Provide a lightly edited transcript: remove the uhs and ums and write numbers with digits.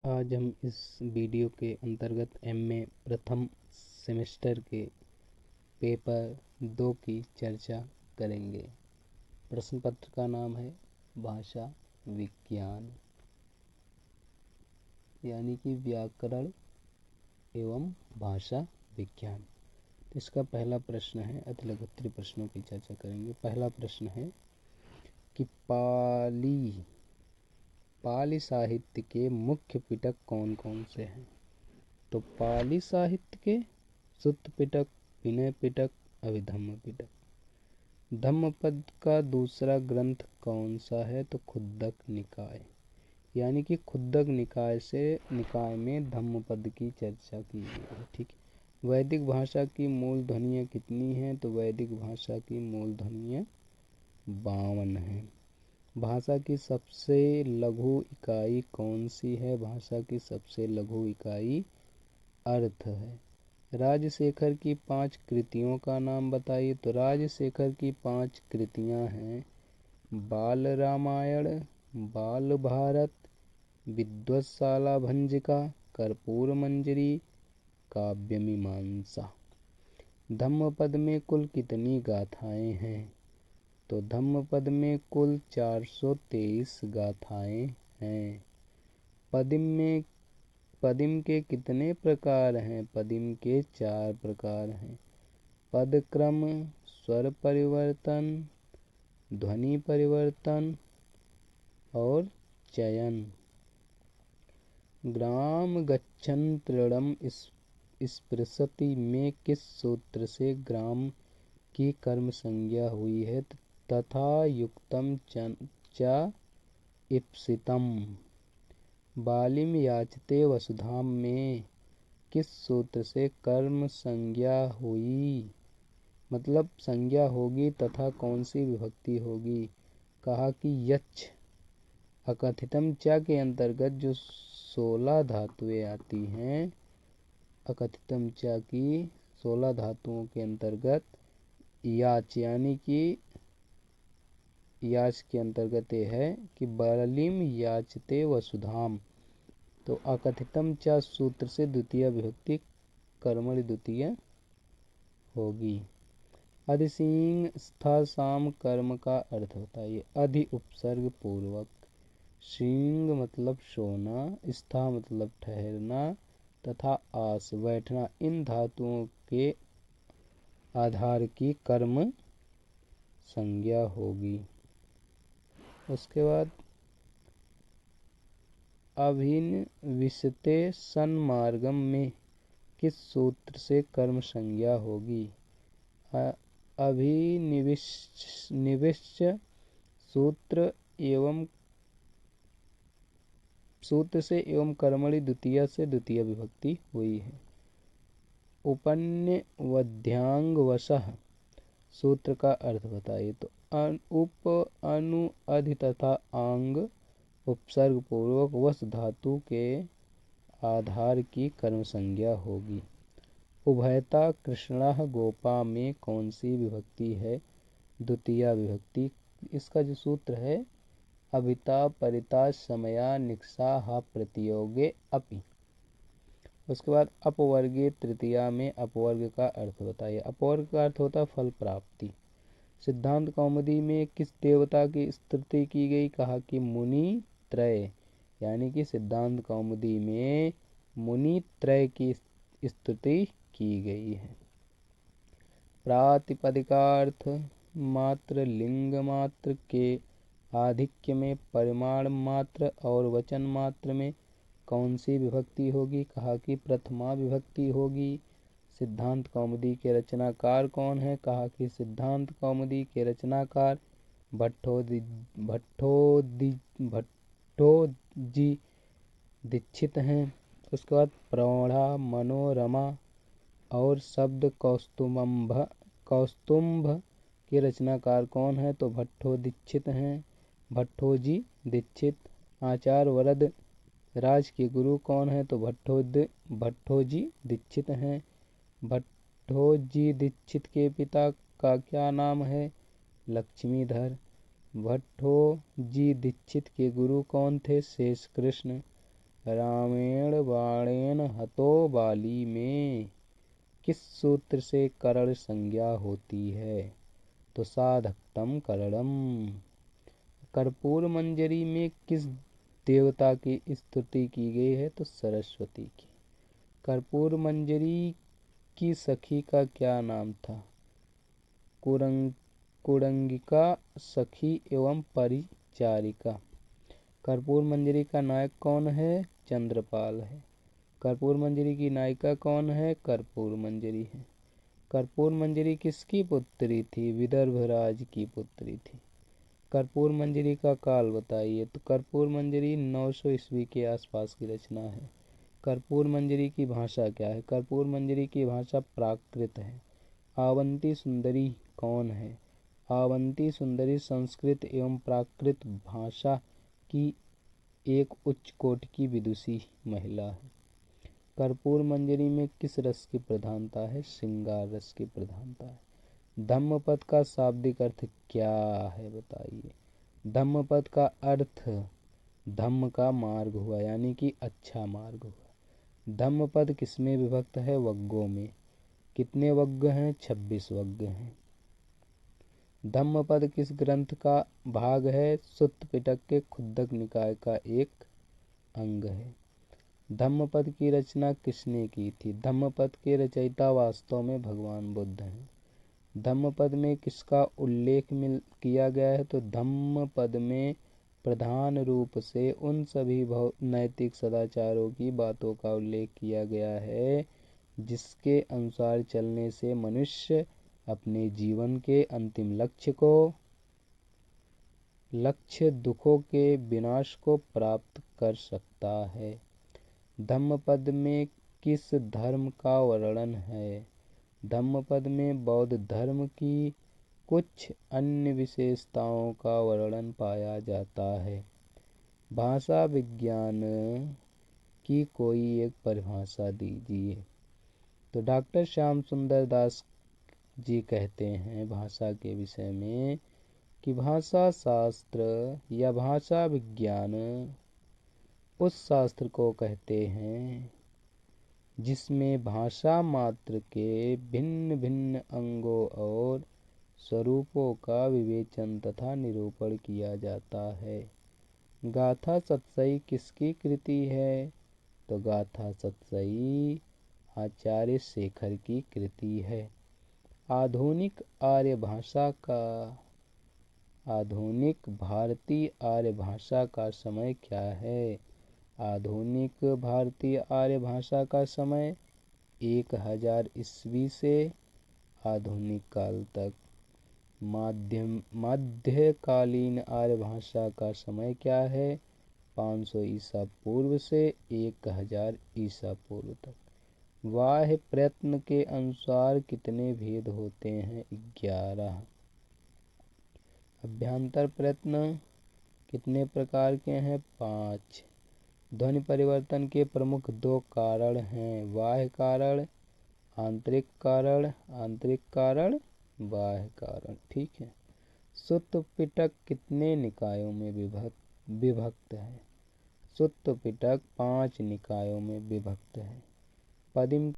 आज हम इस वीडियो के अंतर्गत एमए प्रथम सेमेस्टर के पेपर 2 की चर्चा करेंगे। प्रश्न पत्र का नाम है भाषा विज्ञान, यानी कि व्याकरण एवं भाषा विज्ञान। तो इसका पहला प्रश्न है, अतिलघुत्तरी प्रश्नों की चर्चा करेंगे। पहला प्रश्न है कि पाली साहित्य के मुख्य पिटक कौन कौन से हैं। तो पाली साहित्य के सुत्त पिटक, विनय पिटक, अभिधम्म पिटक। धम्मपद का दूसरा ग्रंथ कौन सा है। तो खुद्दक निकाय, यानी कि खुद्दक निकाय में धम्मपद की चर्चा की गई है। ठीक है। वैदिक भाषा की मूल ध्वनियाँ कितनी हैं। तो वैदिक भाषा की मूल ध्वनियाँ 52 हैं। भाषा की सबसे लघु इकाई कौन सी है। भाषा की सबसे लघु इकाई अर्थ है। राजशेखर की 5 कृतियों का नाम बताइए। तो राजशेखर की 5 कृतियां हैं बाल रामायण, बाल भारत, विद्वत्शाला भंजिका, कर्पूर मंजरी, काव्य मीमांसा। धम्मपद में कुल कितनी गाथाएं हैं। तो धम्मपद में कुल 423 गाथाएं हैं। पदिम के कितने प्रकार हैं। पदिम के 4 प्रकार हैं। पदक्रम, स्वर परिवर्तन, ध्वनि परिवर्तन और चयन। ग्राम गच्छन् तृणम् स्पृशति में किस सूत्र से ग्राम की कर्म संज्ञा हुई है। तथा युक्तम च इप्सितम। बालिम याचते वसुधाम में किस सूत्र से कर्म संज्ञा हुई, मतलब संज्ञा होगी तथा कौन सी विभक्ति होगी। कहा कि यच्छ। अकथितम च के अंतर्गत जो 16 धातुएं आती हैं, अकथितम च की 16 धातुओं के अंतर्गत याच, यानी कि याच के अंतर्गत ये है कि बालिम याचते वसुधाम। तो अकथितम च सूत्र से द्वितीय विभक्ति कर्मणि द्वितीय होगी। अधिसिंह स्था साम कर्म का अर्थ होता है। अधि उपसर्ग पूर्वक, सिंह मतलब सोना, स्था मतलब ठहरना तथा आस बैठना, इन धातुओं के आधार की कर्म संज्ञा होगी। उसके बाद अभिनिविशते सन्मार्गम में किस सूत्र से कर्म संज्ञा होगी। अभिनिविश्च सूत्र से एवं कर्मणि द्वितीय से द्वितीय विभक्ति हुई है। उपन्यवध्यांग वशः सूत्र का अर्थ बताइए। तो उप, अनु, अधि तथा आंग उपसर्ग पूर्वक वश धातु के आधार की कर्म संज्ञा होगी। उभयता कृष्णः गोपा में कौन सी विभक्ति है। द्वितीय विभक्ति। इसका जो सूत्र है अभिता परिता समया निक्सा हा प्रतियोगे अपि। उसके बाद अपवर्गे तृतीया में अपवर्ग का अर्थ बताइए। अपवर्ग का अर्थ होता है फल प्राप्ति। सिद्धांत कौमुदी में किस देवता की स्तुति की गई। कहा कि मुनि त्रय, यानी कि सिद्धांत कौमुदी में मुनि त्रय की स्तुति की गई है। प्रातिपदिकार्थ मात्र, लिंग मात्र के आधिक्य में परिमाण मात्र और वचन मात्र में कौन सी विभक्ति होगी। कहा कि प्रथमा विभक्ति होगी। सिद्धांत कौमुदी के रचनाकार कौन है। कहा कि सिद्धांत कौमुदी के रचनाकार भट्टोजी दीक्षित हैं। उसके बाद प्रौढ़ा, मनोरमा और शब्द कौस्तुंभ के रचनाकार कौन है। तो भट्टो दीक्षित हैं, भट्टोजी दीक्षित। आचार्य वरद राज के गुरु कौन है। तो भट्टोजी दीक्षित हैं। भट्टोजी दीक्षित के पिता का क्या नाम है। लक्ष्मीधर। भट्टोजी दीक्षित के गुरु कौन थे। शेष कृष्ण। रामेण बाणेन हतो बाली में किस सूत्र से करण संज्ञा होती है? तो साधकतम करणम। कर्पूर मंजरी में किस देवता की स्तुति की गई है? तो सरस्वती की। कर्पूर मंजरी की सखी का क्या नाम था? कुरंगिका, सखी एवं परिचारिका। कर्पूर मंजरी का नायक कौन है? चंद्रपाल है। कर्पूर मंजरी की नायिका कौन है? कर्पूर मंजरी है। कर्पूर मंजरी किसकी पुत्री थी? विदर्भराज की पुत्री थी। कर्पूर मंजरी का काल बताइए। तो कर्पूर मंजरी 900 ईस्वी के आसपास की रचना है। कर्पूर मंजरी की भाषा क्या है? कर्पूर मंजरी की भाषा प्राकृत है। आवंती सुंदरी कौन है? आवंती सुंदरी संस्कृत एवं प्राकृत भाषा की एक उच्च कोटि की विदुषी महिला है। कर्पूर मंजरी में किस रस की प्रधानता है? श्रृंगार रस की प्रधानता है। धम्मपद का शाब्दिक अर्थ क्या है बताइए। धम्मपद का अर्थ धम्म का मार्ग हुआ, यानी कि अच्छा मार्ग हुआ। धम्मपद किसमें विभक्त है? वग्गों में। कितने वग्ग हैं? 26 वग्ग हैं। धम्मपद किस ग्रंथ का भाग है? सुत्त पिटक के खुद्दक निकाय का एक अंग है। धम्मपद की रचना किसने की थी? धम्मपद के रचयिता वास्तव में भगवान बुद्ध हैं। धम्मपद में किसका उल्लेख किया गया है? तो धम्मपद में प्रधान रूप से उन सभी नैतिक सदाचारों की बातों का उल्लेख किया गया है जिसके अनुसार चलने से मनुष्य अपने जीवन के अंतिम लक्ष्य दुखों के विनाश को प्राप्त कर सकता है। धम्मपद में किस धर्म का वर्णन है? धम्मपद में बौद्ध धर्म की कुछ अन्य विशेषताओं का वर्णन पाया जाता है। भाषा विज्ञान की कोई एक परिभाषा दीजिए। तो डॉक्टर श्याम सुंदर दास जी कहते हैं भाषा के विषय में कि भाषा शास्त्र या भाषा विज्ञान उस शास्त्र को कहते हैं जिसमें भाषा मात्र के भिन्न भिन्न अंगों और स्वरूपों का विवेचन तथा निरूपण किया जाता है। गाथा सतसई किसकी कृति है? तो गाथा सतसई आचार्य शेखर की कृति है। आधुनिक भारतीय आर्य भाषा का समय क्या है? आधुनिक भारतीय आर्य भाषा का समय 1000 ईस्वी से आधुनिक काल तक। मध्यकालीन आर्य भाषा का समय क्या है? 500 ईसा पूर्व से 1000 ईसा पूर्व तक। बाह्य प्रयत्न के अनुसार कितने भेद होते हैं? 11। अभ्यंतर प्रयत्न कितने प्रकार के हैं? 5। ध्वनि परिवर्तन के प्रमुख 2 कारण हैं। बाह्य कारण, आंतरिक कारण, बाह्य कारण। ठीक है। सुत्त पिटक कितने निकायों में विभक्त है? सुत्त पिटक 5 निकायों में विभक्त है। पदिम